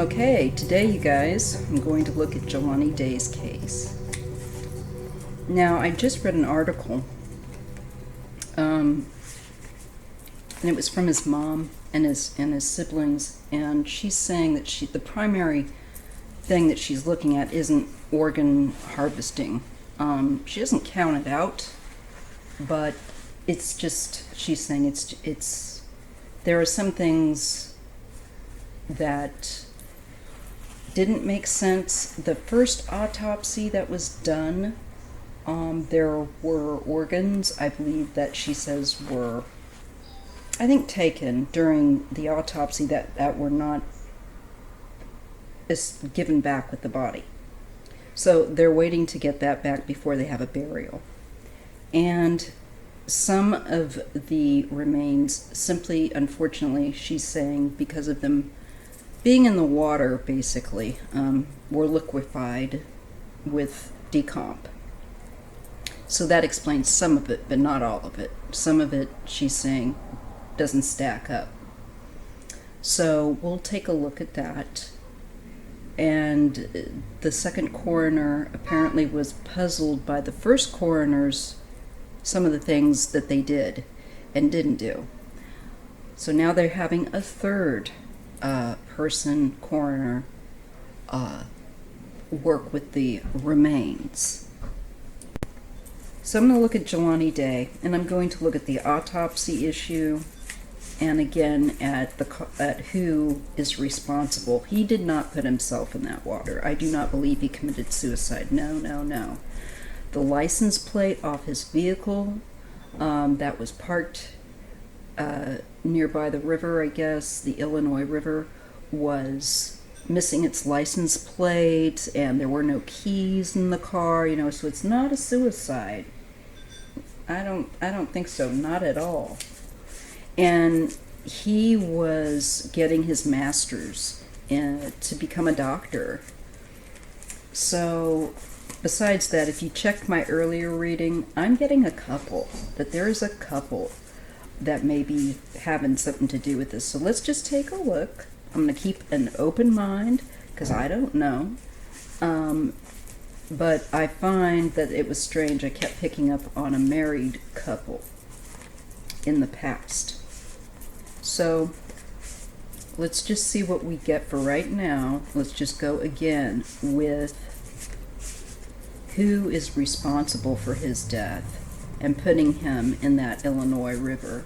Okay, today you guys, I'm going to look at Jelani Day's case. Now, I just read an article, and it was from his mom and his siblings, and she's saying that the primary thing that she's looking at isn't organ harvesting. She doesn't count it out, but it's just, she's saying it's there are some things that didn't make sense. The first autopsy that was done, there were organs, I believe, that she says were, I think, taken during the autopsy that were not given back with the body. So they're waiting to get that back before they have a burial. And some of the remains simply, unfortunately, she's saying, because of them being in the water, basically, were liquefied with decomp. So that explains some of it, but not all of it. Some of it, she's saying, doesn't stack up. So we'll take a look at that. And the second coroner apparently was puzzled by the first coroner's, some of the things that they did and didn't do. So now they're having a third person coroner work with the remains. So I'm going to look at Jelani Day, and I'm going to look at the autopsy issue, and again at who is responsible. He did not put himself in that water. I do not believe he committed suicide. No, no, no. The license plate off his vehicle that was parked nearby the river, I guess, the Illinois River, was missing its license plate, and there were no keys in the car, so it's not a suicide. I don't think so, not at all. And he was getting his master's to become a doctor. So besides that, if you checked my earlier reading, I'm getting a couple, that there is a couple that may be having something to do with this. So let's just take a look. I'm going to keep an open mind, because I don't know. But I find that it was strange. I kept picking up on a married couple in the past. So let's just see what we get for right now. Let's just go again with who is responsible for his death and putting him in that Illinois River.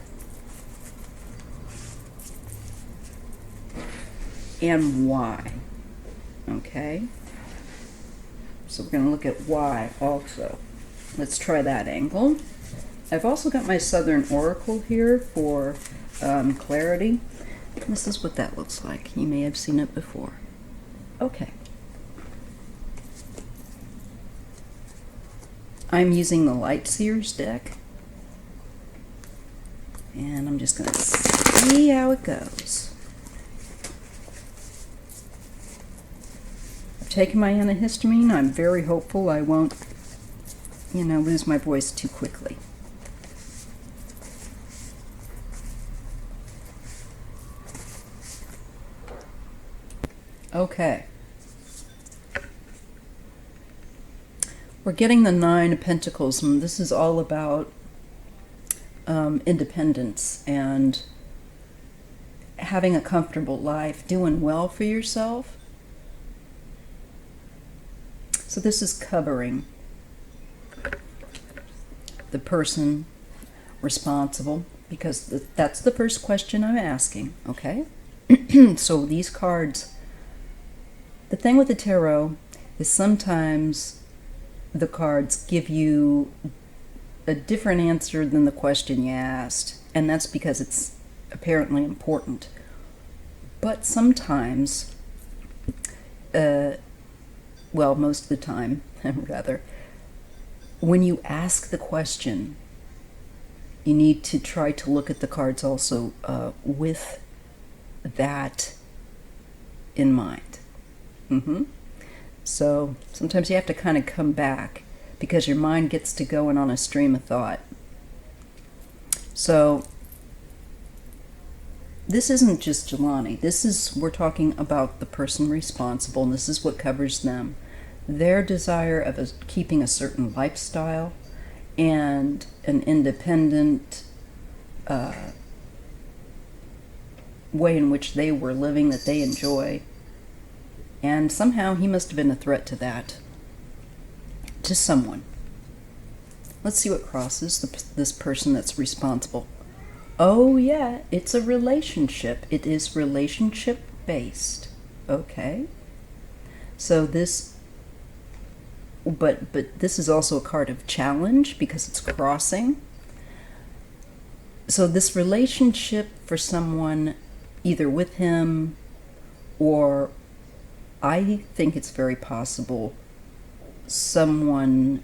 And why. Okay? So we're going to look at why also. Let's try that angle. I've also got my Southern Oracle here for clarity. This is what that looks like. You may have seen it before. Okay. I'm using the LightSeer's deck, and I'm just going to see how it goes. I've taken my antihistamine. I'm very hopeful I won't, lose my voice too quickly. Okay. We're getting the Nine of Pentacles, and this is all about independence and having a comfortable life, doing well for yourself. So this is covering the person responsible, because that's the first question I'm asking, okay? So these cards, the thing with the tarot is sometimes the cards give you a different answer than the question you asked, and that's because it's apparently important. But sometimes, most of the time, rather, when you ask the question, you need to try to look at the cards also with that in mind. So sometimes you have to kind of come back, because your mind gets to going on a stream of thought. So this isn't just Jelani. We're talking about the person responsible, and this is what covers them. Their desire of keeping a certain lifestyle and an independent way in which they were living that they enjoy. And somehow he must have been a threat to that, to someone. Let's see what crosses this person that's responsible. Oh yeah, it's a relationship. It is relationship based. Okay. So but this is also a card of challenge because it's crossing. So this relationship for someone either with him, or I think it's very possible someone's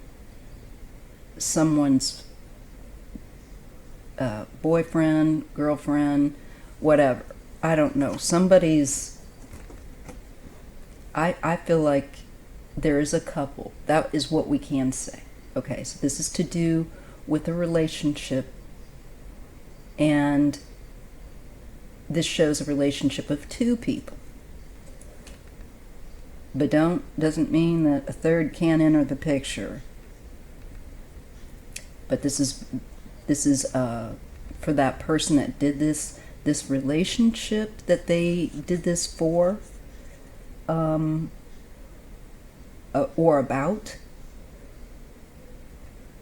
boyfriend, girlfriend, whatever. I don't know. I feel like there is a couple. That is what we can say. Okay, so this is to do with a relationship, and this shows a relationship of two people. But doesn't mean that a third can't enter the picture. But this is for that person that did this relationship that they did this for, or about,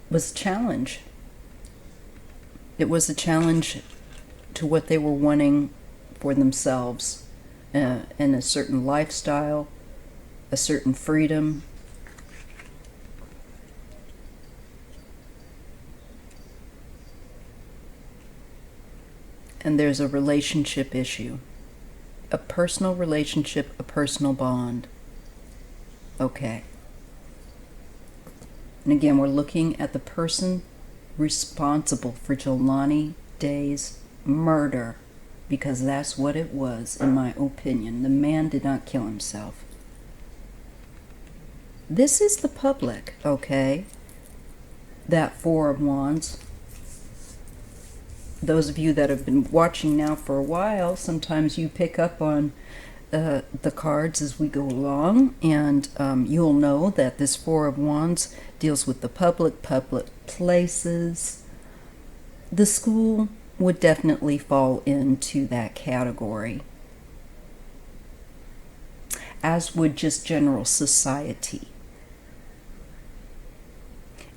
was a challenge. It was a challenge to what they were wanting for themselves, and a certain lifestyle, a certain freedom. And there's a relationship issue, a personal relationship, a personal bond. Okay. And again, we're looking at the person responsible for Jelani Day's murder, because that's what it was, in my opinion. The man did not kill himself. This is the public, okay? That Four of Wands. Those of you that have been watching now for a while, sometimes you pick up on the cards as we go along, and you'll know that this Four of Wands deals with the public places. The school would definitely fall into that category, as would just general society.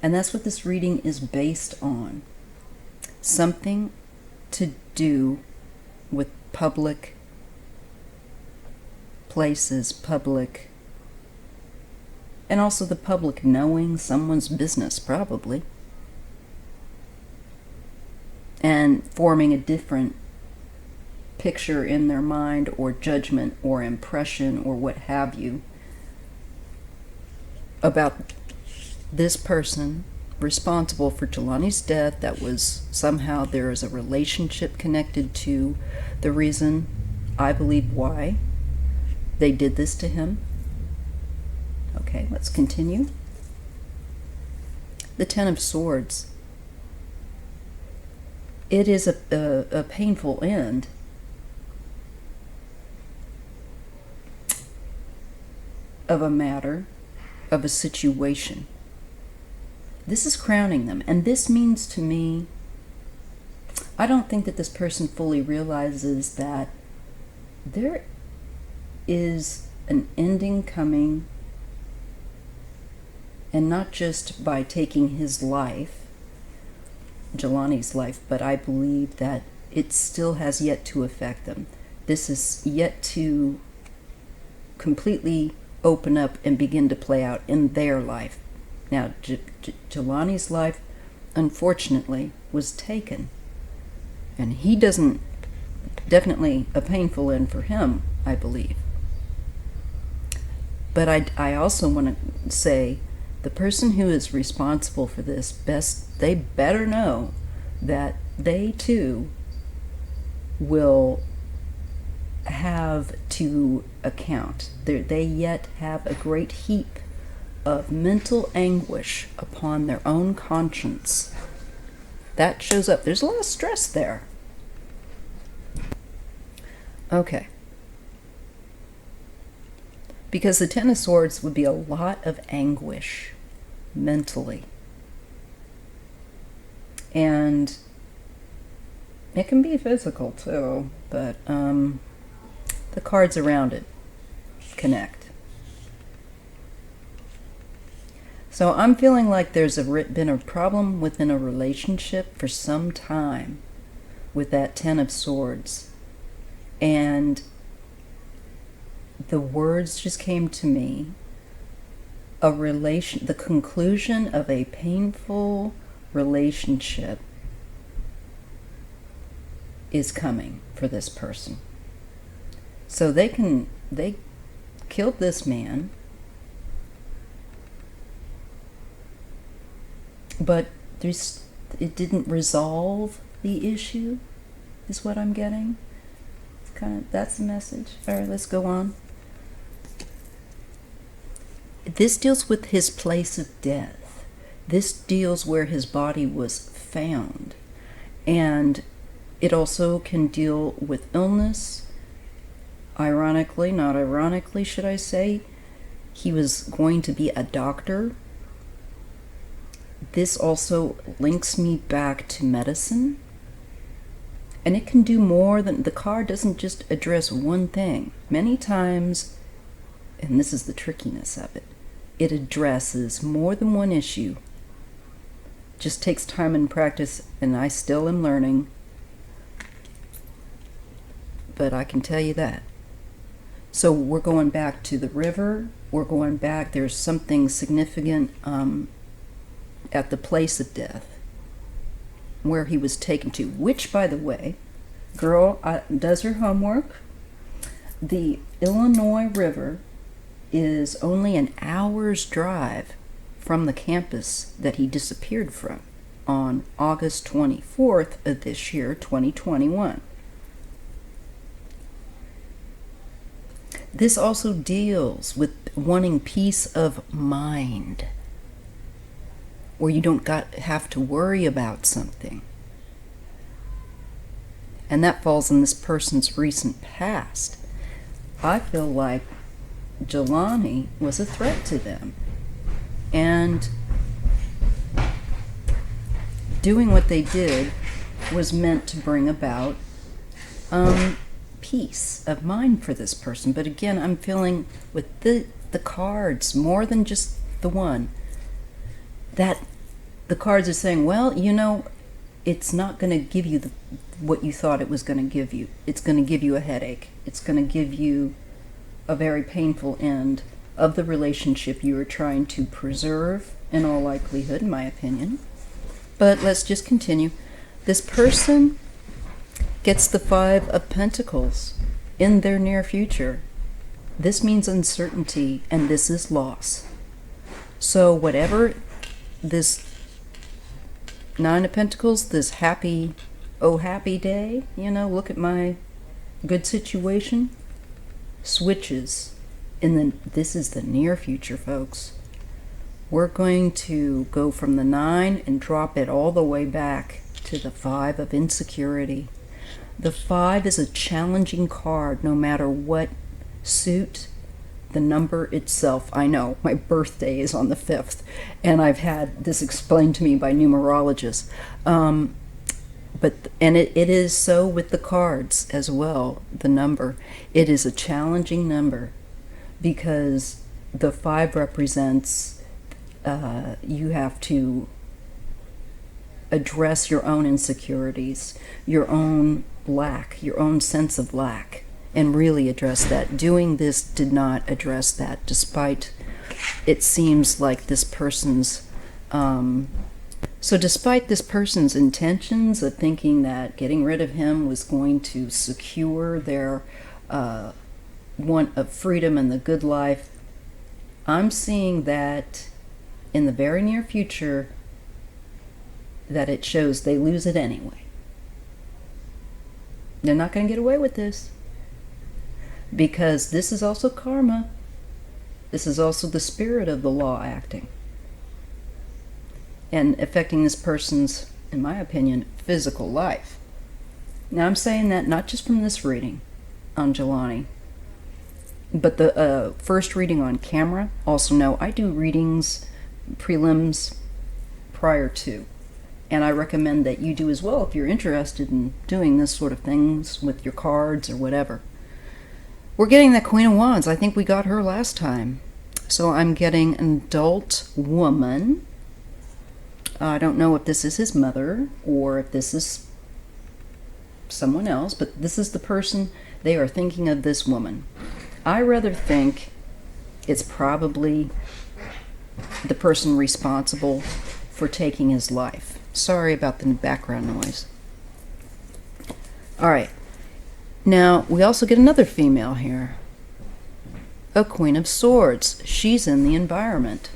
And that's what this reading is based on. Something to do with public places, public, and also the public knowing someone's business, probably, and forming a different picture in their mind, or judgment, or impression, or what have you, about this person responsible for Jelani's death. That was somehow, there is a relationship connected to the reason, I believe, why they did this to him. Okay, let's continue. The Ten of Swords. It is a painful end. Of a matter, of a situation. This is crowning them, and this means to me, I don't think that this person fully realizes that there is an ending coming, and not just by taking his life, Jelani's life, but I believe that it still has yet to affect them. This is yet to completely open up and begin to play out in their life. Now, Jelani's life, unfortunately, was taken. And he doesn't, definitely a painful end for him, I believe. But I also want to say, the person who is responsible for this, they better know that they too will have to account. They yet have a great heap of mental anguish upon their own conscience. That shows up. There's a lot of stress there. Okay. Because the Ten of Swords would be a lot of anguish mentally. And it can be physical too, but the cards around it connect. So I'm feeling like there's been a problem within a relationship for some time with that Ten of Swords. And the words just came to me. The conclusion of a painful relationship is coming for this person. So they killed this man, but it didn't resolve the issue, is what I'm getting. That's the message. All right, let's go on. This deals with his place of death. This deals where his body was found. And it also can deal with illness. Ironically, not ironically, should I say, he was going to be a doctor. This also links me back to medicine. And it can do more than, the card doesn't just address one thing. Many times, and this is the trickiness of it, it addresses more than one issue. Just takes time and practice, and I still am learning. But I can tell you that. So we're going back to the river. We're going back, there's something significant at the place of death, where he was taken to, which, by the way, girl does her homework. The Illinois River is only an hour's drive from the campus that he disappeared from on August 24th of this year, 2021. This also deals with wanting peace of mind, where you don't have to worry about something. And that falls in this person's recent past. I feel like Jelani was a threat to them. And doing what they did was meant to bring about peace of mind for this person. But again, I'm feeling with the cards, more than just the one, that the cards are saying, well, you know, it's not going to give you what you thought it was going to give you. It's going to give you a headache. It's going to give you a very painful end of the relationship you were trying to preserve, in all likelihood, in my opinion. But let's just continue. This person gets the Five of Pentacles in their near future. This means uncertainty, and this is loss. So whatever this Nine of Pentacles, this happy day, you know, look at my good situation, switches. This is the near future, folks. We're going to go from the 9 and drop it all the way back to the 5 of insecurity. The 5 is a challenging card, no matter what suit. The number itself, I know, my birthday is on the 5th, and I've had this explained to me by numerologists. It is so with the cards as well, the number. It is a challenging number because the 5 represents you have to address your own insecurities, your own lack, your own sense of lack, and really address that. Doing this did not address that, despite it seems like this person's despite this person's intentions of thinking that getting rid of him was going to secure their want of freedom and the good life, I'm seeing that in the very near future that it shows they lose it anyway. They're not going to get away with this, because this is also karma. This is also the spirit of the law acting and affecting this person's, in my opinion, physical life. Now I'm saying that not just from this reading, on Jelani. But the first reading on camera, also no, I do readings, prelims, prior to. And I recommend that you do as well if you're interested in doing this sort of things with your cards or whatever. We're getting that Queen of Wands. I think we got her last time. So I'm getting an adult woman. I don't know if this is his mother or if this is someone else, but this is the person they are thinking of, this woman. I rather think it's probably the person responsible for taking his life. Sorry about the background noise. All right. Now, we also get another female here. A Queen of Swords. She's in the environment.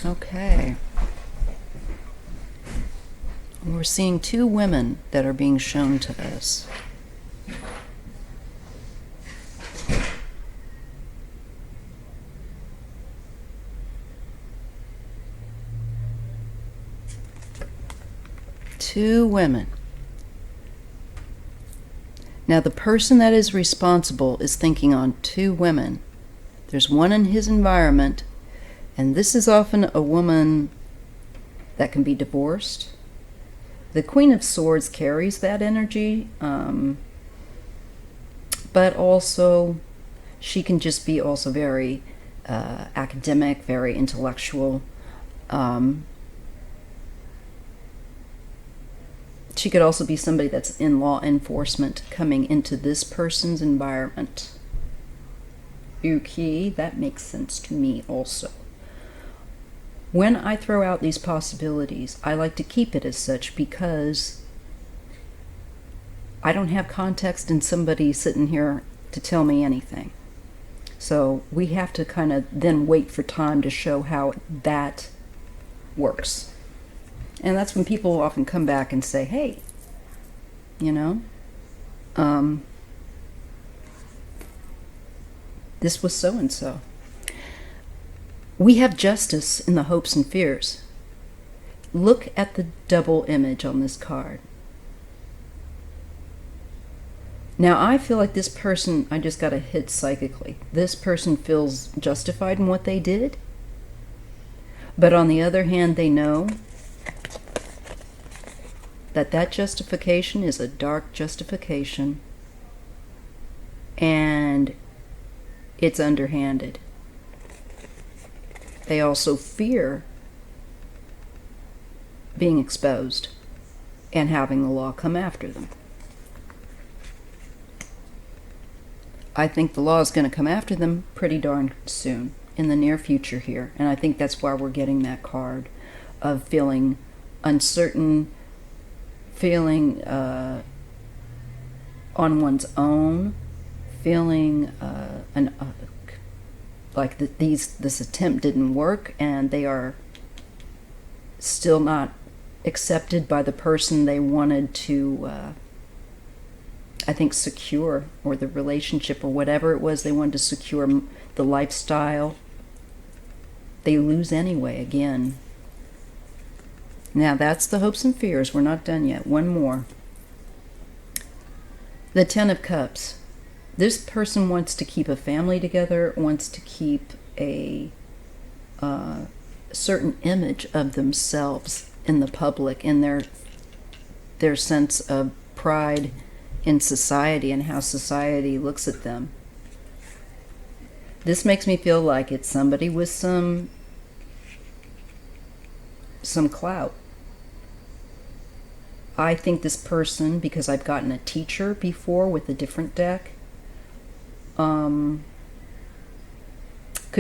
Okay. We're seeing two women that are being shown to us. Two women. Now, the person that is responsible is thinking on two women. There's one in his environment, and this is often a woman that can be divorced. The Queen of Swords carries that energy, but also she can just be also very academic, very intellectual. She could also be somebody that's in law enforcement coming into this person's environment. Okay, that makes sense to me also. When I throw out these possibilities, I like to keep it as such because I don't have context in somebody sitting here to tell me anything. So we have to kind of then wait for time to show how that works. And that's when people often come back and say, hey, you know, this was so-and-so. We have justice in the hopes and fears. Look at the double image on this card. Now, I feel like this person, I just got a hit psychically. This person feels justified in what they did. But on the other hand, they know that that justification is a dark justification and it's underhanded. They also fear being exposed and having the law come after them. I think the law is going to come after them pretty darn soon, in the near future here. And I think that's why we're getting that card of feeling uncertain, feeling on one's own, feeling like this attempt didn't work and they are still not accepted by the person they wanted to, I think, secure, or the relationship or whatever it was they wanted to secure, the lifestyle. They lose anyway again. Now, that's the hopes and fears. We're not done yet. One more. The Ten of Cups. This person wants to keep a family together, wants to keep a certain image of themselves in the public, in their sense of pride in society and how society looks at them. This makes me feel like it's somebody with some clout. I think this person, because I've gotten a teacher before with a different deck, could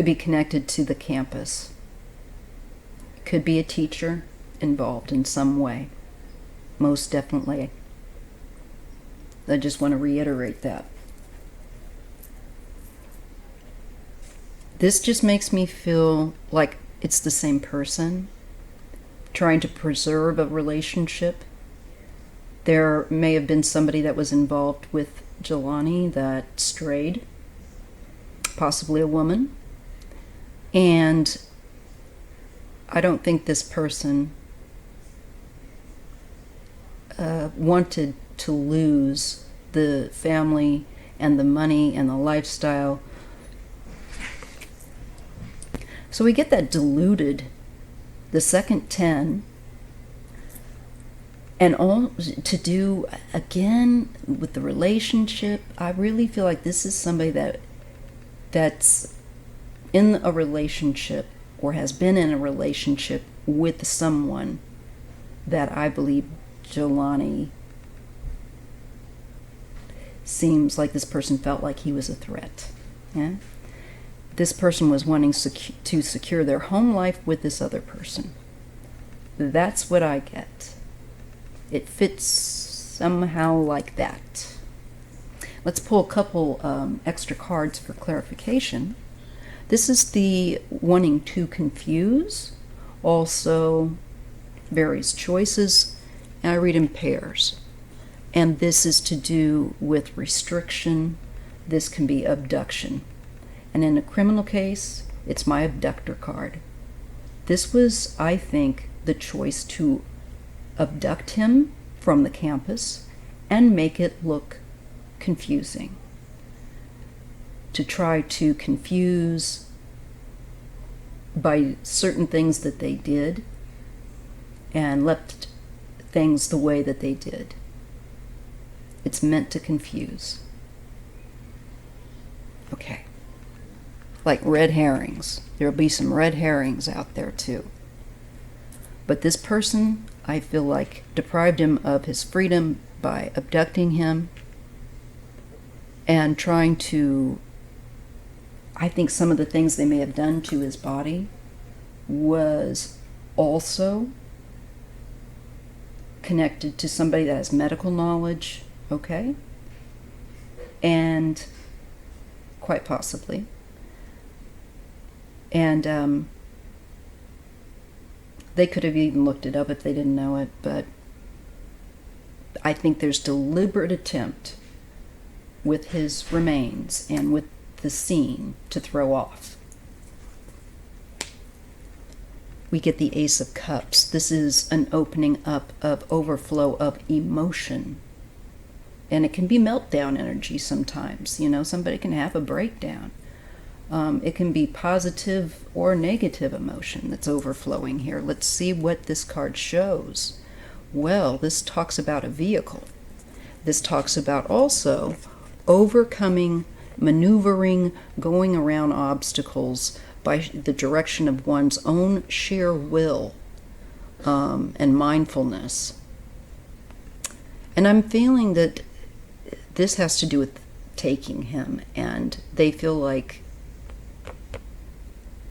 be connected to the campus. Could be a teacher involved in some way. Most definitely. I just want to reiterate that. This just makes me feel like it's the same person trying to preserve a relationship. There may have been somebody that was involved with Jelani that strayed, possibly a woman, and I don't think this person wanted to lose the family and the money and the lifestyle. So we get that diluted, the second 10, and all to do again with the relationship. I really feel like this is somebody that's in a relationship or has been in a relationship with someone that I believe Jelani seems like this person felt like he was a threat. Yeah? This person was wanting to secure their home life with this other person. That's what I get. It fits somehow like that. Let's pull a couple extra cards for clarification. This is the wanting to confuse, also various choices, and I read in pairs. And this is to do with restriction. This can be abduction. And in a criminal case, it's my abductor card. This was, I think, the choice to abduct him from the campus and make it look confusing. To try to confuse by certain things that they did and left things the way that they did. It's meant to confuse. Okay. Like red herrings. There'll be some red herrings out there too. But this person, I feel like, deprived him of his freedom by abducting him and trying to, I think some of the things they may have done to his body was also connected to somebody that has medical knowledge, okay? And quite possibly. And they could have even looked it up if they didn't know it, but I think there's deliberate attempt with his remains and with the scene to throw off. We get the Ace of Cups. This is an opening up of overflow of emotion. And it can be meltdown energy sometimes. You know, somebody can have a breakdown. It can be positive or negative emotion that's overflowing here. Let's see what this card shows. Well, this talks about a vehicle. This talks about also overcoming, maneuvering, going around obstacles by the direction of one's own sheer will and mindfulness. And I'm feeling that this has to do with taking him, and they feel like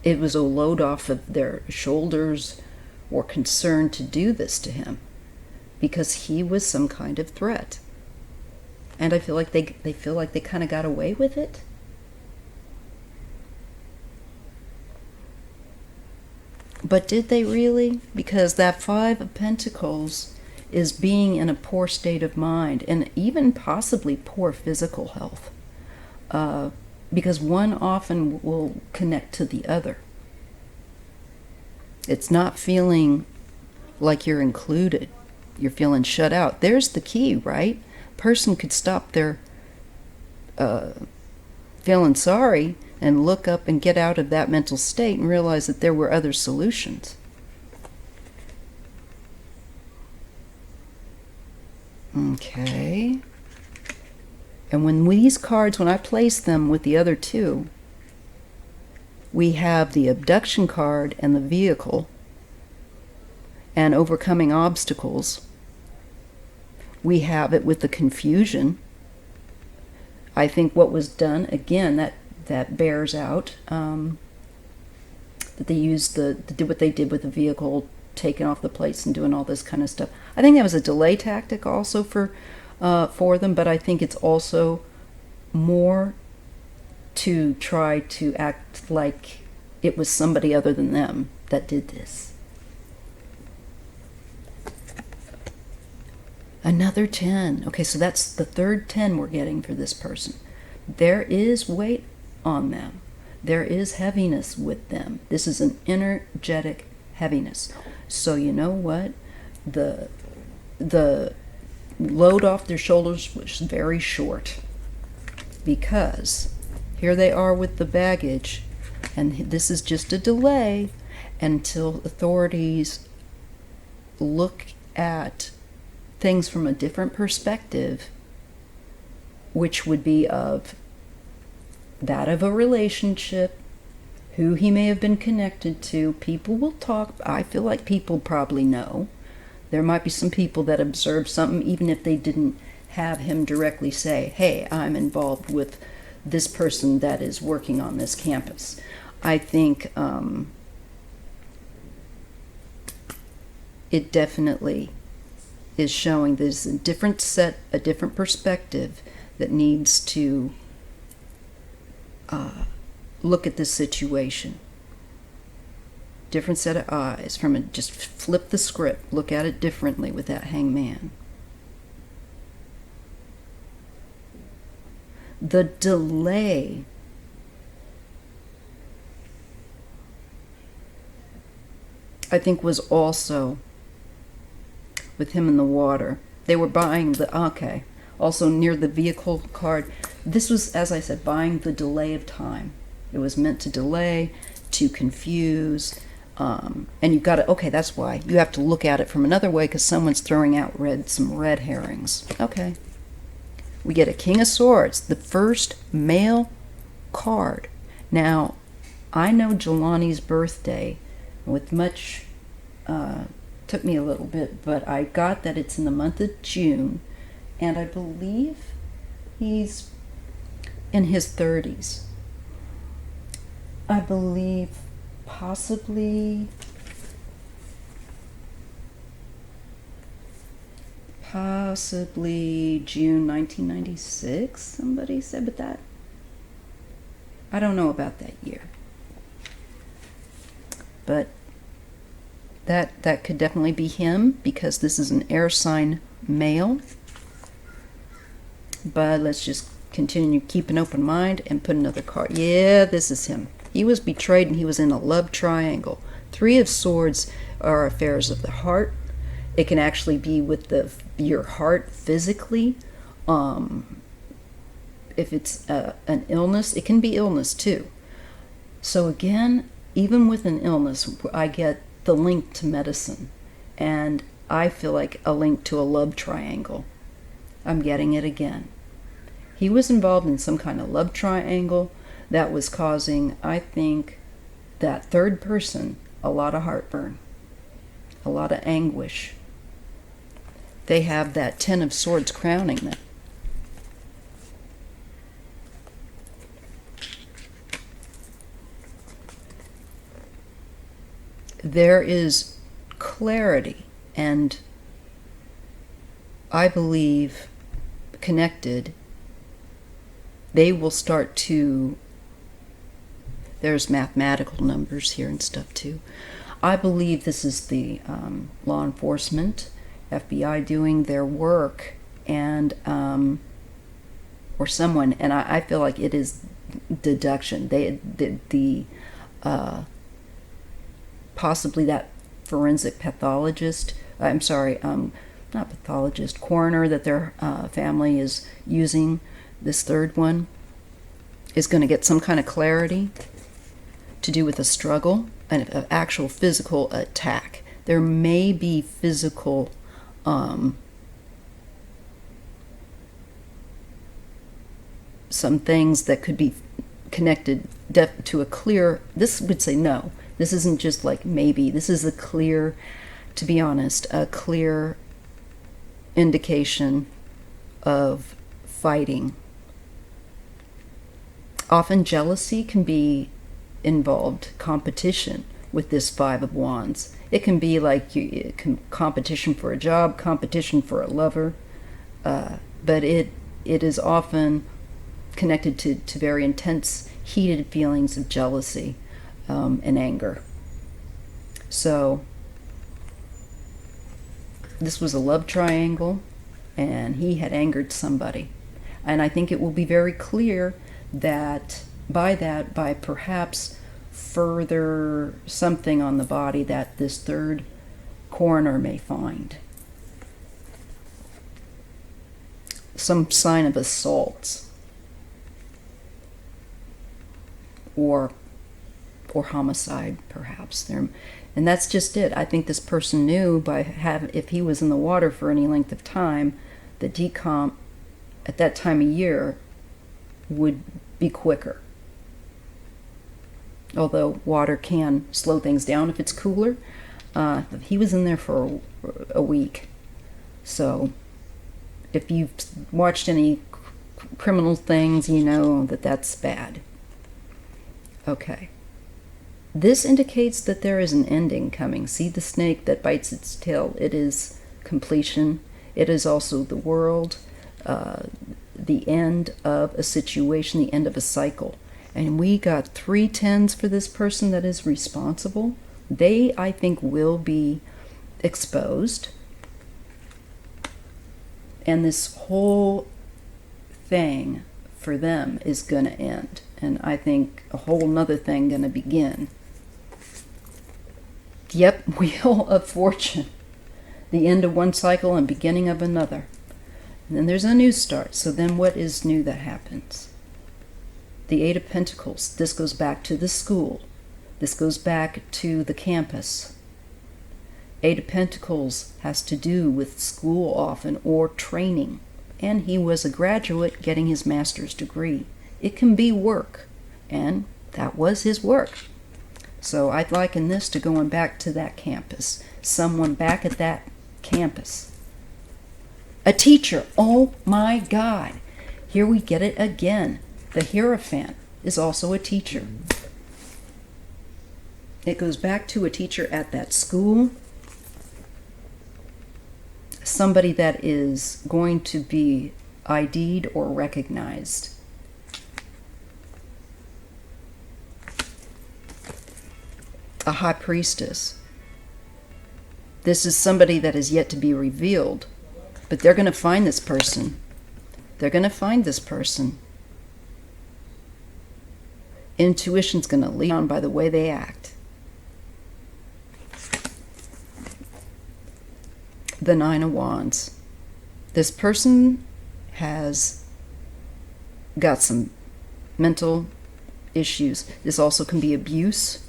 it was a load off of their shoulders or concern to do this to him because he was some kind of threat. And I feel like they feel like they kind of got away with it. But did they really? Because that Five of Pentacles is being in a poor state of mind and even possibly poor physical health. Because one often will connect to the other. It's not feeling like you're included. You're feeling shut out. There's the key, right? Person could stop their feeling sorry and look up and get out of that mental state and realize that there were other solutions. Okay. And when these cards, when I place them with the other two, we have the abduction card and the vehicle and overcoming obstacles. We have it with the confusion. I think what was done, again, that bears out that they used did what they did with the vehicle, taking off the plates and doing all this kind of stuff. I think that was a delay tactic also for them, but I think it's also more to try to act like it was somebody other than them that did this. Another 10. Okay, so that's the third 10 we're getting for this person. There is weight on them. There is heaviness with them. This is an energetic heaviness. So you know what? The load off their shoulders was very short, because here they are with the baggage, and this is just a delay until authorities look at things from a different perspective, which would be of that of a relationship, who he may have been connected to. People will talk. I feel like people probably know. There might be some people that observe something, even if they didn't have him directly say, hey, I'm involved with this person that is working on this campus. I think it definitely is showing there's a different perspective that needs to look at this situation. Different set of eyes, just flip the script, look at it differently with that hangman. The delay I think was also with him in the water. They were buying also near the vehicle card. This was, as I said, buying the delay of time. It was meant to delay, to confuse, and you've got to, that's why. You have to look at it from another way, because someone's throwing out some red herrings. Okay. We get a King of Swords, the first male card. Now, I know Jelani's birthday with much, took me a little bit, but I got that it's in the month of June, and I believe he's in his 30s. I believe possibly June 1996, somebody said, but that, I don't know about that year. But that could definitely be him, because this is an air sign male. But let's just continue, keep an open mind, and put another card. Yeah, this is him. He was betrayed, and he was in a love triangle. 3 of Swords are affairs of the heart. It can actually be with your heart physically. If it's an illness, it can be illness too. So again, even with an illness, I get the link to medicine. And I feel like a link to a love triangle. I'm getting it again. He was involved in some kind of love triangle that was causing, I think, that third person a lot of heartburn, a lot of anguish. They have that 10 of Swords crowning them. There is clarity, and I believe connected, they will start to, there's mathematical numbers here and stuff too. I believe this is the law enforcement, FBI doing their work, and or someone, and I feel like it is deduction. Possibly that forensic pathologist, not pathologist, coroner that their family is using, this third one, is going to get some kind of clarity to do with a struggle, an actual physical attack. There may be physical some things that could be connected to a clear, this would say no. This isn't just like maybe. This is a clear, to be honest, a clear indication of fighting. Often jealousy can be involved, competition with this 5 of Wands. It can be like competition for a job, competition for a lover, but it is often connected to very intense, heated feelings of jealousy and anger. So this was a love triangle, and he had angered somebody. And I think it will be very clear that by perhaps further something on the body that this third coroner may find. some sign of assault or homicide, perhaps. And that's just it. I think this person knew if he was in the water for any length of time, the decomp at that time of year would be quicker. Although water can slow things down if it's cooler. He was in there for a week. So if you've watched any criminal things, you know that that's bad. Okay. This indicates that there is an ending coming. See the snake that bites its tail? It is completion. It is also the world, the end of a situation, the end of a cycle. And we got 3 tens for this person that is responsible. They, I think, will be exposed. And this whole thing for them is going to end. And I think a whole nother thing going to begin. Yep, Wheel of Fortune. The end of one cycle and beginning of another. And then there's a new start. So then what is new that happens? The Eight of Pentacles. This goes back to the school. This goes back to the campus. Eight of Pentacles has to do with school often or training. And he was a graduate getting his master's degree. It can be work. And that was his work. So I'd liken this to going back to that campus. Someone back at that campus. A teacher. Oh my God. Here we get it again. The Hierophant is also a teacher. It goes back to a teacher at that school. Somebody that is going to be ID'd or recognized. A high priestess. This is somebody that is yet to be revealed, but they're going to find this person. They're going to find this person. Intuition's going to lead on by the way they act. The Nine of Wands. This person has got some mental issues. This also can be abuse.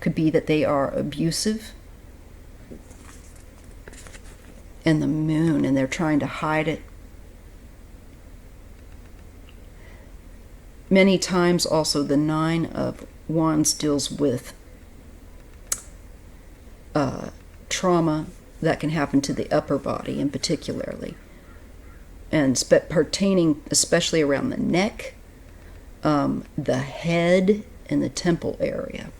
Could be that they are abusive. And the Moon, and they're trying to hide it. Many times also the Nine of Wands deals with trauma that can happen to the upper body in particularly. And pertaining especially around the neck, the head, and the temple area.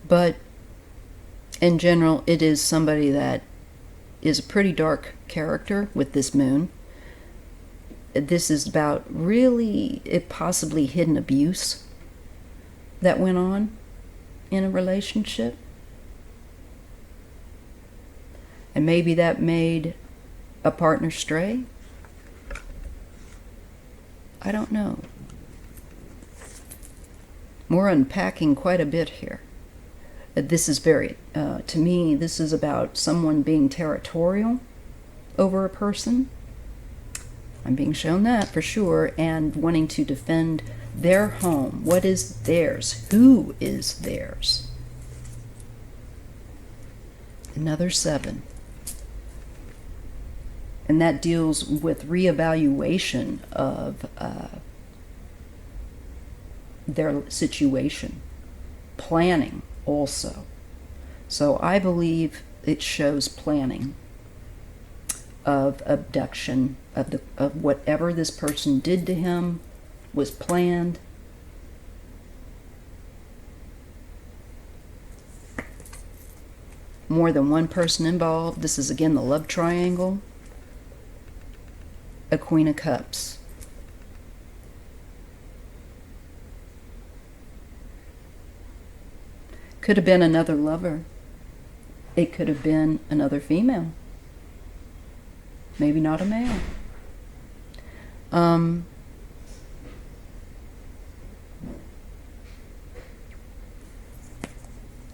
But in general, it is somebody that is a pretty dark character with this Moon. This is about really possibly hidden abuse that went on in a relationship. And maybe that made a partner stray. I don't know. We're unpacking quite a bit here. This is to me, this is about someone being territorial over a person. I'm being shown that for sure, and wanting to defend their home. What is theirs? Who is theirs? Another 7. And that deals with reevaluation of their situation. Planning. Also. So I believe it shows planning of abduction, of whatever this person did to him was planned. More than one person involved. This is again the love triangle. A Queen of Cups. Could have been another lover. It could have been another female. Maybe not a male.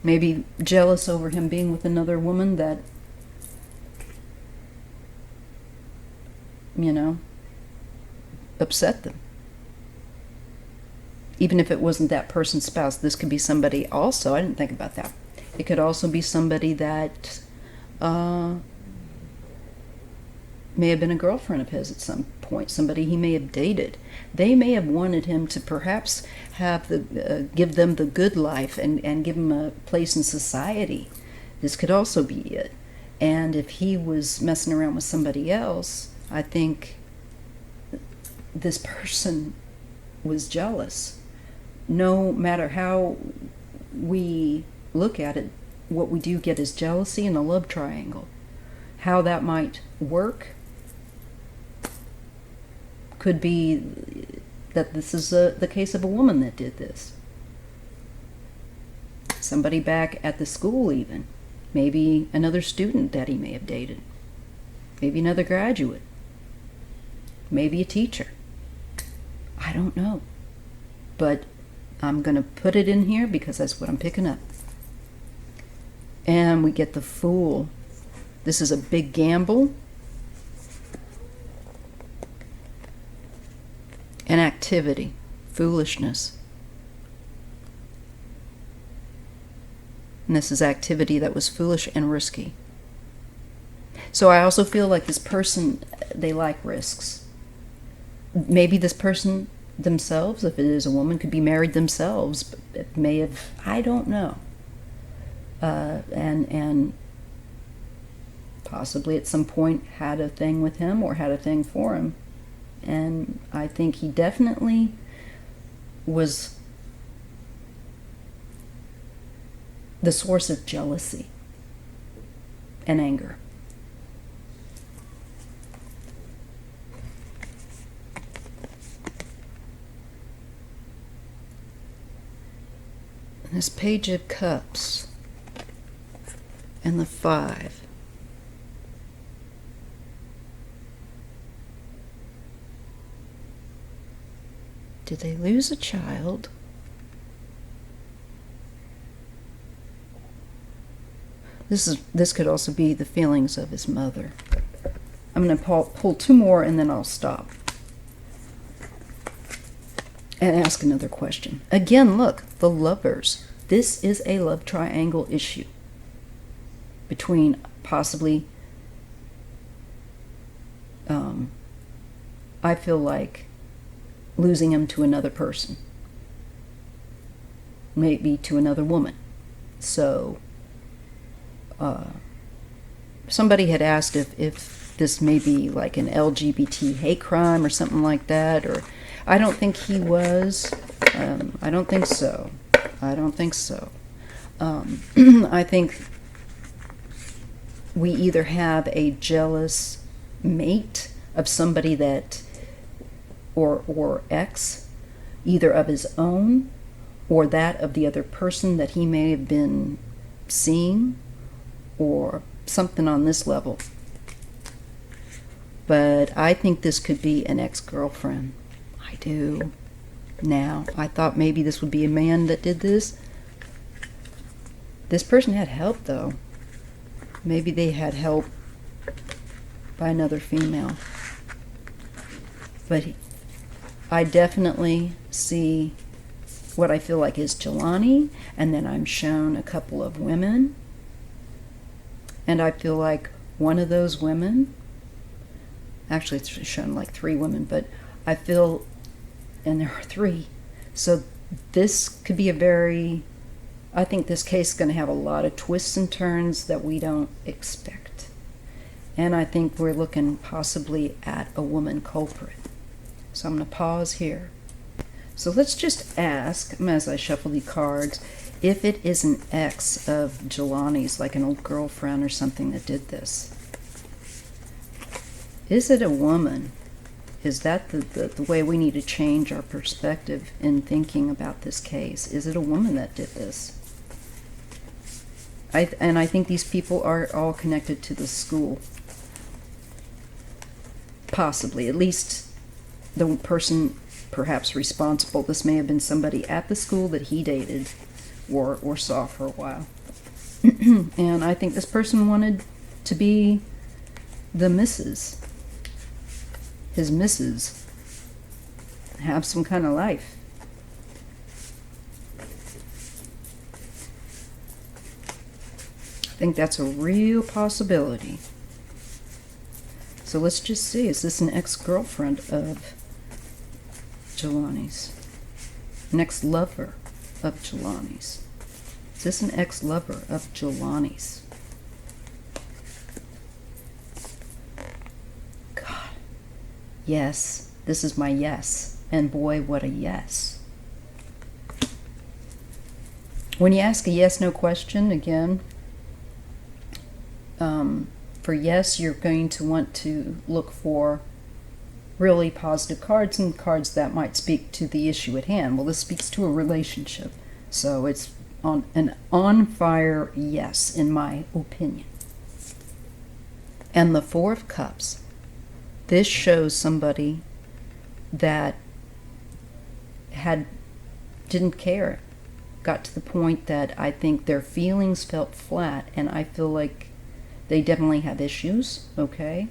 Maybe jealous over him being with another woman that, upset them. Even if it wasn't that person's spouse, this could be somebody also. I didn't think about that. It could also be somebody that may have been a girlfriend of his at some point, somebody he may have dated. They may have wanted him to perhaps have give them the good life and give him a place in society. This could also be it. And if he was messing around with somebody else, I think this person was jealous. No matter how we look at it, what we do get is jealousy and a love triangle. How that might work could be that this is the case of a woman that did this. Somebody back at the school even. Maybe another student that he may have dated. Maybe another graduate. Maybe a teacher. I don't know. But I'm going to put it in here because that's what I'm picking up. And we get the Fool. This is a big gamble. An activity. Foolishness. And this is activity that was foolish and risky. So I also feel like this person, they like risks. Maybe this person themselves, if it is a woman, could be married themselves. But it may have, I don't know. And possibly at some point had a thing with him or had a thing for him. And I think he definitely was the source of jealousy and anger. And this Page of Cups and the 5. Did they lose a child? This could also be the feelings of his mother. I'm going to pull 2 more and then I'll stop. And ask another question. Again, look, the Lovers. This is a love triangle issue between possibly, I feel like, losing him to another person. Maybe to another woman. So, somebody had asked if this may be like an LGBT hate crime or something like that, or I don't think he was. I don't think so. I don't think so. I think we either have a jealous mate of somebody that, or ex, either of his own or that of the other person that he may have been seeing, or something on this level. But I think this could be an ex-girlfriend. I do. Now, I thought maybe this would be a man that did this. This person had help, though. Maybe they had help by another female. But I definitely see what I feel like is Jelani, and then I'm shown a couple of women. And I feel like one of those women, actually it's shown like 3 women, but I feel, and there are 3, so this could be I think this case is going to have a lot of twists and turns that we don't expect. And I think we're looking possibly at a woman culprit. So I'm going to pause here. So let's just ask, as I shuffle the cards, if it is an ex of Jelani's, like an old girlfriend or something that did this. Is it a woman? Is that the way we need to change our perspective in thinking about this case? Is it a woman that did this? And I think these people are all connected to the school. Possibly. At least the person perhaps responsible. This may have been somebody at the school that he dated or saw for a while. And I think this person wanted to be the missus, his missus, have some kind of life. I think that's a real possibility. So let's just see, is this an ex-girlfriend of Jelani's? An ex-lover of Jelani's? Is this an ex-lover of Jelani's? God. Yes. This is my yes. And boy, what a yes. When you ask a yes-no question, again, for yes, you're going to want to look for really positive cards and cards that might speak to the issue at hand. Well, this speaks to a relationship. So it's an on-fire yes, in my opinion. And the Four of Cups. This shows somebody that didn't care. Got to the point that I think their feelings felt flat, and I feel like they definitely have issues, okay?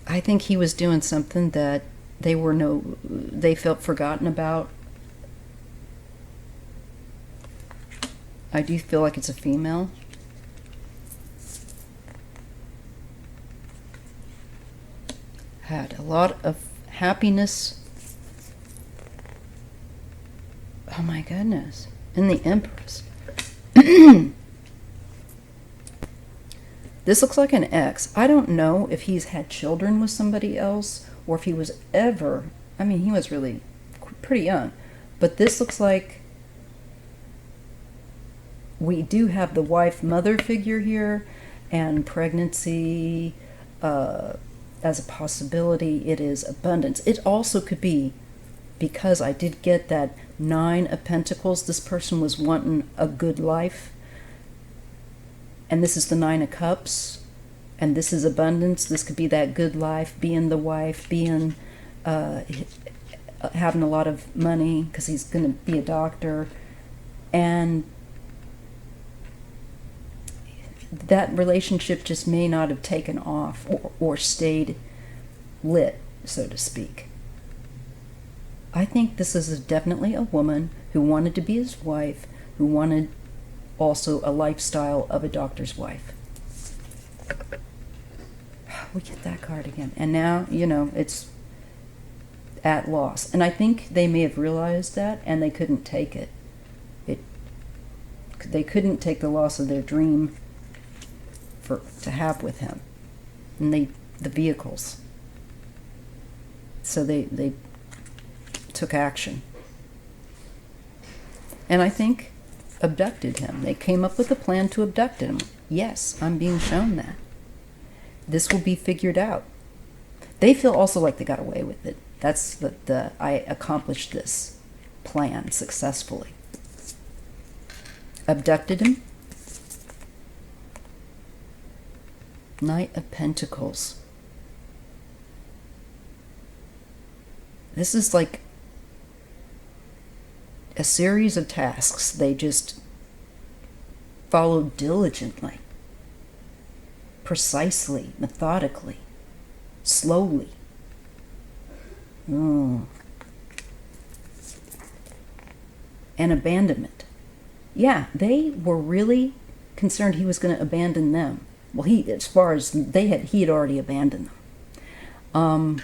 I think he was doing something that they felt forgotten about. I do feel like it's a female. Had a lot of happiness. Oh my goodness. And the Empress. This looks like an ex. I don't know if he's had children with somebody else or if he was ever, I mean, he was really pretty young. But this looks like we do have the wife-mother figure here, and pregnancy as a possibility. It is abundance. It also could be, because I did get that Nine of Pentacles, this person was wanting a good life. And this is the Nine of Cups. And this is abundance. This could be that good life, being the wife, being having a lot of money because he's going to be a doctor. And that relationship just may not have taken off or stayed lit, so to speak. I think this is definitely a woman who wanted to be his wife, who wanted also a lifestyle of a doctor's wife. We get that card again. And now, you know, it's at loss. And I think they may have realized that, and they couldn't take it. They couldn't take the loss of their dream to have with him. And the vehicles. So they took action. And I think abducted him. They came up with a plan to abduct him. Yes, I'm being shown that. This will be figured out. They feel also like they got away with it. That's I accomplished this plan successfully. Abducted him. Knight of Pentacles. This is like a series of tasks they just followed diligently, precisely, methodically, slowly. And abandonment. Yeah, they were really concerned he was going to abandon them. Well, as far as he had already abandoned them.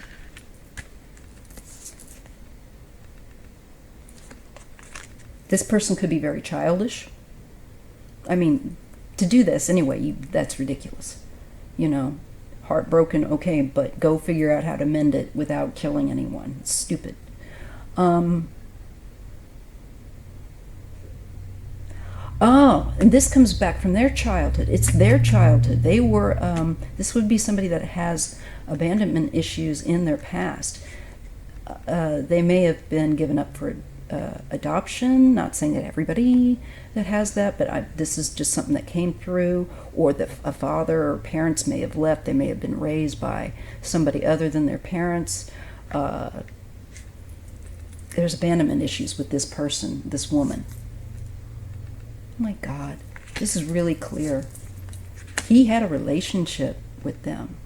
This person could be very childish. I mean, to do this anyway, that's ridiculous. You know, heartbroken, okay, but go figure out how to mend it without killing anyone. It's stupid. Oh, and this comes back from their childhood. It's their childhood. They were, this would be somebody that has abandonment issues in their past. They may have been given up for adoption, not saying that everybody that has that, but this is just something that came through, or a father or parents may have left. They may have been raised by somebody other than their parents. there's abandonment issues with this person, this woman. Oh my God, this is really clear. He had a relationship with them.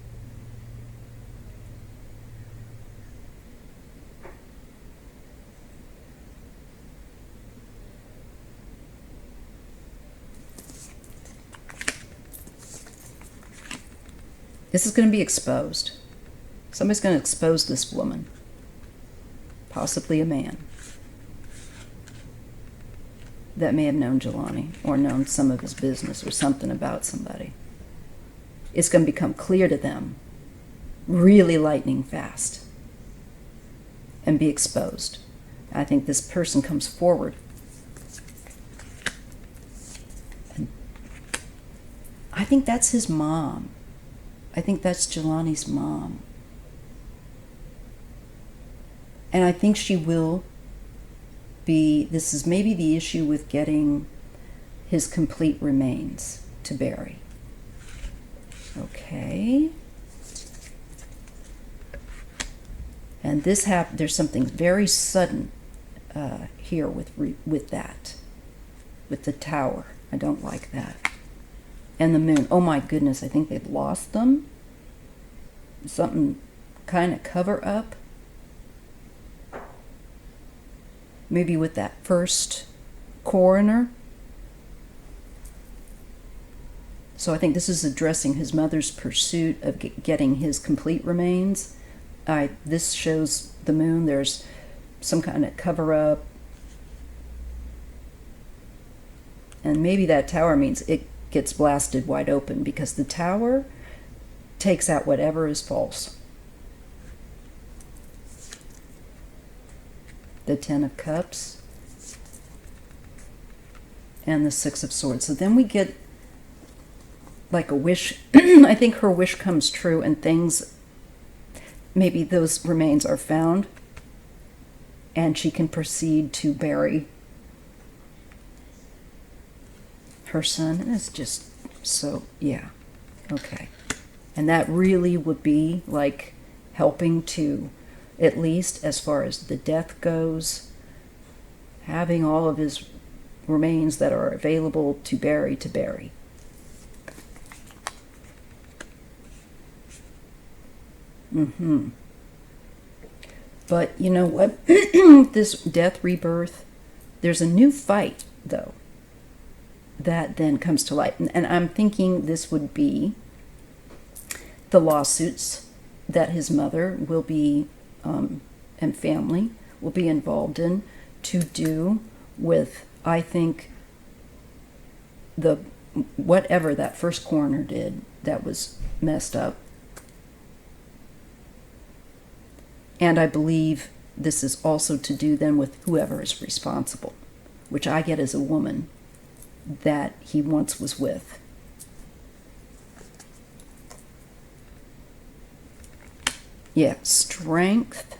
This is going to be exposed. Somebody's going to expose this woman. Possibly a man that may have known Jelani or known some of his business or something about somebody. It's going to become clear to them really lightning fast and be exposed. I think this person comes forward. And I think that's his mom. I think that's Jelani's mom. And I think she will be, this is maybe the issue with getting his complete remains to bury. Okay. And this there's something very sudden here with that. With the tower. I don't like that. And the moon. Oh my goodness, I think they've lost them. Something kind of cover up. Maybe with that first coroner. So I think this is addressing his mother's pursuit of getting his complete remains. This shows the moon. There's some kind of cover up. And maybe that tower means it gets blasted wide open because the tower takes out whatever is false. The Ten of Cups and the Six of Swords. So then we get like a wish. I think her wish comes true and things, maybe those remains are found and she can proceed to bury her son. And it's just so, yeah, okay. And that really would be like helping to, at least as far as the death goes, having all of his remains that are available to bury. But you know what? This death rebirth, there's a new fight, though, that then comes to light. And I'm thinking this would be the lawsuits that his mother will be, and family will be involved in, to do with, I think, whatever that first coroner did that was messed up. And I believe this is also to do then with whoever is responsible, which I get as a woman that he once was with. Yeah, strength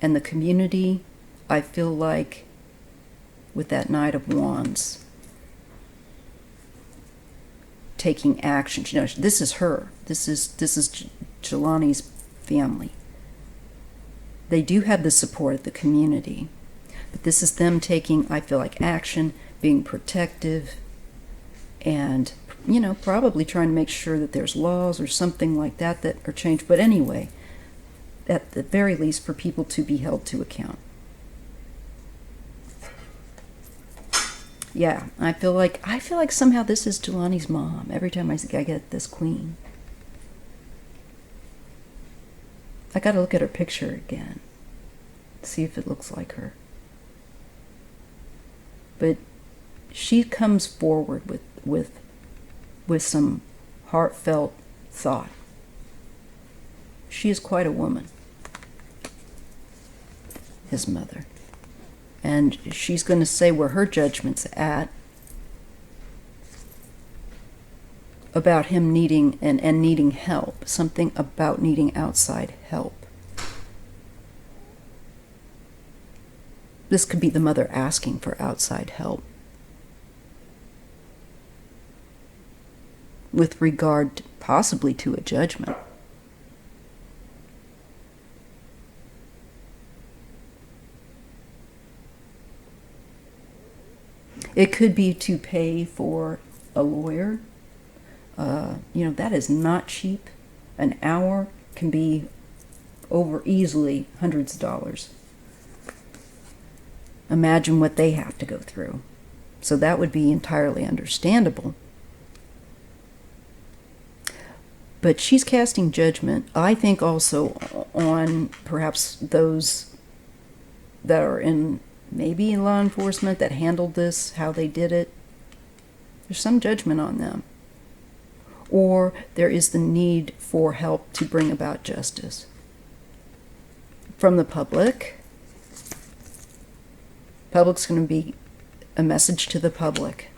and the community, I feel like, with that Knight of Wands, taking action. You know, this is her. This is Jelani's family. They do have the support of the community, but this is them taking, I feel like, action, being protective, and, you know, probably trying to make sure that there's laws or something like that that are changed. But anyway, at the very least, for people to be held to account. Yeah, I feel like somehow this is Jelani's mom. Every time I get this queen. I gotta look at her picture again. See if it looks like her. But she comes forward with some heartfelt thought. She is quite a woman, his mother. And she's going to say where her judgment's at about him needing and needing help. Something about needing outside help. This could be the mother asking for outside help with regard possibly to a judgment. It could be to pay for a lawyer. That is not cheap. An hour can be over easily hundreds of dollars. Imagine what they have to go through. So that would be entirely understandable. But she's casting judgment, I think, also on perhaps those that are maybe in law enforcement that handled this, how they did it. There's some judgment on them. Or there is the need for help to bring about justice. From the public. Public's going to be a message to the public.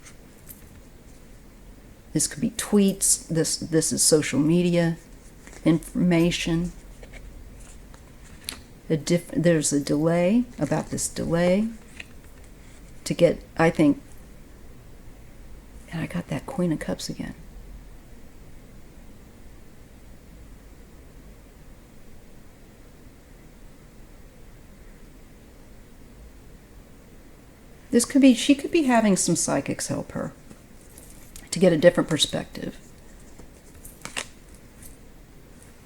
This could be tweets. This is social media information. There's a delay about this delay to get, I think, and I got that Queen of Cups again. She could be having some psychics help her to get a different perspective.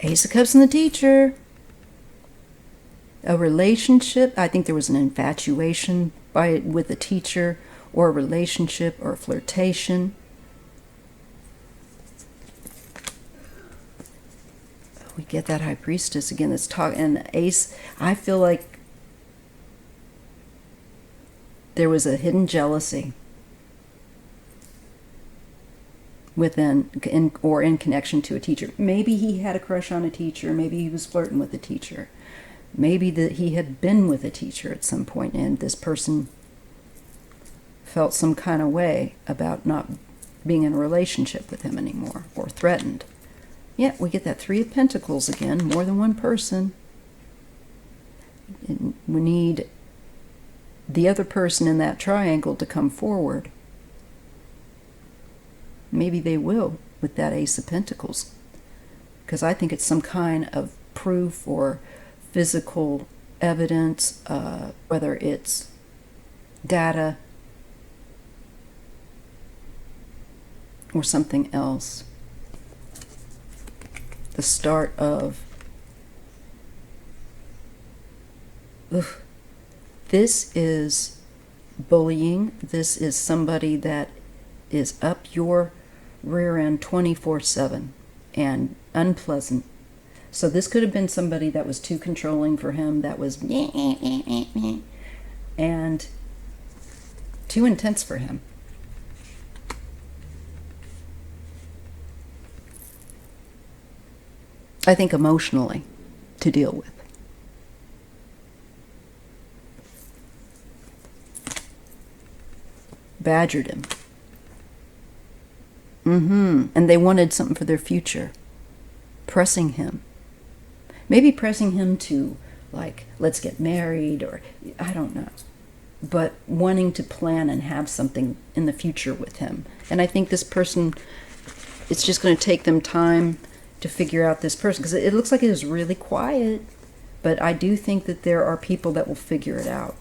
Ace of Cups and the Teacher. A relationship. I think there was an infatuation with the teacher, or a relationship, or a flirtation. We get that High Priestess again. That's talking, and the Ace. I feel like there was a hidden jealousy within or in connection to a teacher. Maybe he had a crush on a teacher. Maybe he was flirting with a teacher. Maybe that he had been with a teacher at some point, and this person felt some kind of way about not being in a relationship with him anymore, or threatened. Yeah, we get that Three of Pentacles again, more than one person. And we need the other person in that triangle to come forward. Maybe they will with that Ace of Pentacles, because I think it's some kind of proof or physical evidence, whether it's data or something else. The start of this is bullying. This is somebody that is up your rear end 24/7 and unpleasant. So this could have been somebody that was too controlling for him, that was and too intense for him. I think emotionally to deal with. Badgered him. And they wanted something for their future. Pressing him. Maybe pressing him to, like, let's get married, or I don't know. But wanting to plan and have something in the future with him. And I think this person, it's just going to take them time to figure out this person, because it looks like it is really quiet. But I do think that there are people that will figure it out,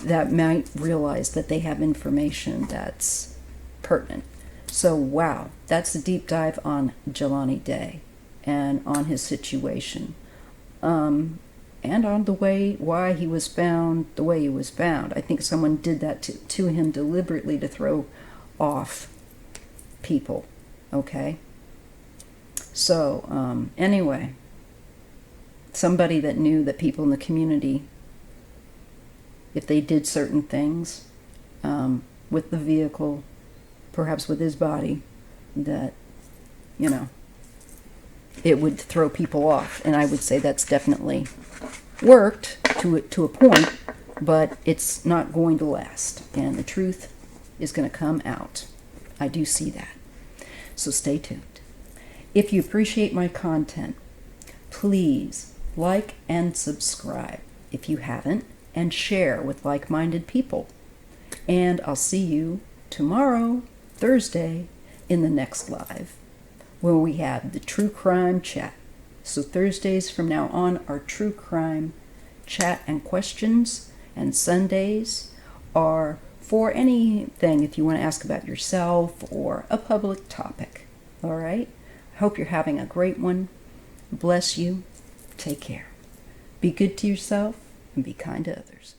that might realize that they have information that's pertinent. So wow, that's a deep dive on Jelani Day and on his situation, and on why he was found the way he was found. I think someone did that to him deliberately to throw off people. Okay. So anyway, somebody that knew that people in the community, if they did certain things with the vehicle, perhaps with his body, that, it would throw people off. And I would say that's definitely worked to a point, but it's not going to last. And the truth is going to come out. I do see that. So stay tuned. If you appreciate my content, please like and subscribe if you haven't, and share with like-minded people. And I'll see you tomorrow, Thursday, in the next live, where we have the True Crime Chat. So Thursdays from now on are True Crime Chat and questions, and Sundays are for anything if you want to ask about yourself or a public topic. All right? I hope you're having a great one. Bless you. Take care. Be good to yourself and be kind to others.